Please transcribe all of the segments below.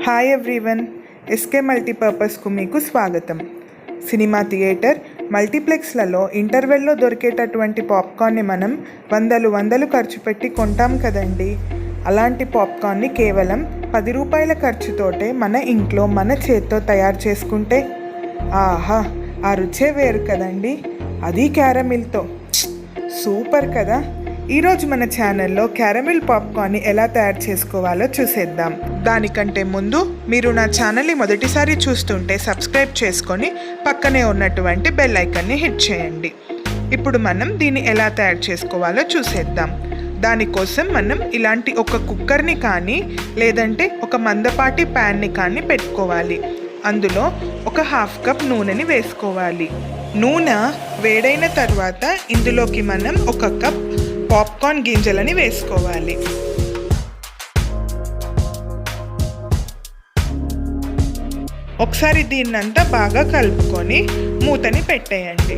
Hi everyone, SK మల్టీపర్పస్కు మీకు స్వాగతం. Cinema theatre, మల్టీప్లెక్స్లలో ఇంటర్వెల్లో దొరికేటటువంటి పాప్కార్న్ని మనం వందలు ఖర్చు పెట్టి కొంటాం కదండి. అలాంటి పాప్కార్న్ని కేవలం 10 రూపాయల ఖర్చుతోటే మన ఇంట్లో మన చేత్తో తయారు చేసుకుంటే ఆహా, ఆ రుచే వేరు కదండి. అది క్యారమిల్తో. సూపర్ కదా. ఈరోజు మన ఛానల్లో క్యారమిల్ పాప్కార్న్ని ఎలా తయారు చేసుకోవాలో చూసేద్దాం. దానికంటే ముందు మీరు నా ఛానల్ని మొదటిసారి చూస్తుంటే సబ్స్క్రైబ్ చేసుకొని పక్కనే ఉన్నటువంటి బెల్ ఐకాన్ని హిట్ చేయండి. ఇప్పుడు మనం దీన్ని ఎలా తయారు చేసుకోవాలో చూసేద్దాం. దానికోసం మనం ఇలాంటి ఒక కుక్కర్ని కానీ లేదంటే ఒక మందపాటి ప్యాన్ని కానీ పెట్టుకోవాలి. అందులో ఒక 1/2 కప్ నూనెని వేసుకోవాలి. నూనె వేడైన తర్వాత ఇందులోకి మనం 1 కప్ పాప్కార్న్ గింజలని వేసుకోవాలి. ఒకసారి దీన్నంతా బాగా కలుపుకొని మూతని పెట్టేయండి.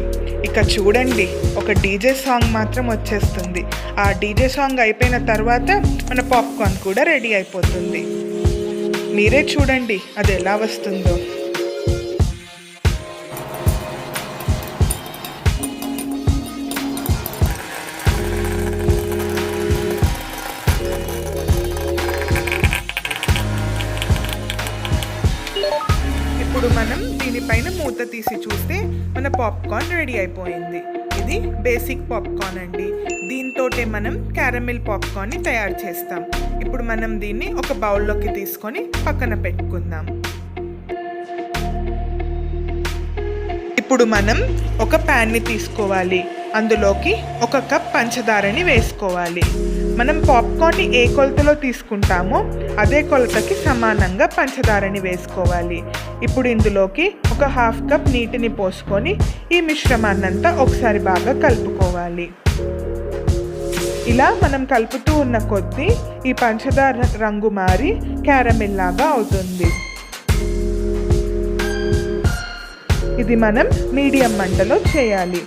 ఇక చూడండి, ఒక డీజే సాంగ్ మాత్రం వచ్చేస్తుంది. ఆ డీజే సాంగ్ అయిపోయిన తర్వాత మన పాప్కార్న్ కూడా రెడీ అయిపోతుంది. మీరే చూడండి అది ఎలా వస్తుందో. ఇప్పుడు మనం దీనిపైన మూత తీసి చూస్తే మన పాప్కార్న్ రెడీ అయిపోయింది. ఇది బేసిక్ పాప్కార్న్ అండి. దీంతోటే మనం క్యారమిల్ పాప్కార్న్ని తయారు చేస్తాం. ఇప్పుడు మనం దీన్ని ఒక బౌల్లోకి తీసుకొని పక్కన పెట్టుకుందాం. ఇప్పుడు మనం ఒక ప్యాన్ని తీసుకోవాలి. అందులోకి 1 కప్ పంచదారని వేసుకోవాలి. మనం పాప్కార్న్ని ఏ కొలతలో తీసుకుంటామో అదే కొలతకి సమానంగా పంచదారని వేసుకోవాలి. ఇప్పుడు ఇందులోకి ఒక 1/2 కప్ నీటిని పోసుకొని ఈ మిశ్రమాన్నంతా ఒకసారి బాగా కలుపుకోవాలి. ఇలా మనం కలుపుతూ ఉన్న కొద్దీ ఈ పంచదార రంగు మారి క్యారమిల్ లాగా అవుతుంది. ఇది మనం మీడియం మంటలో చేయాలి.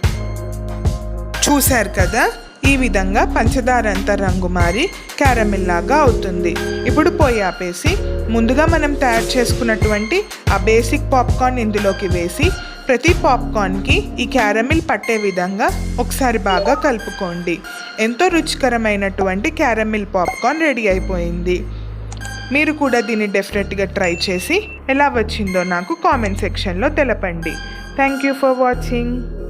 చూశారు కదా, ఈ విధంగా పంచదార అంతా రంగు మారి క్యారమిల్ లాగా అవుతుంది. ఇప్పుడు పొయ్యి ఆపేసి ముందుగా మనం తయారు చేసుకున్నటువంటి ఆ బేసిక్ పాప్కార్న్ ఇందులోకి వేసి ప్రతి పాప్కార్న్కి ఈ క్యారమిల్ పట్టే విధంగా ఒకసారి బాగా కలుపుకోండి. ఎంతో రుచికరమైనటువంటి క్యారమిల్ పాప్కార్న్ రెడీ అయిపోయింది. మీరు కూడా దీన్ని డెఫినెట్గా ట్రై చేసి ఎలా వచ్చిందో నాకు కామెంట్ సెక్షన్లో తెలపండి. Thank you for watching.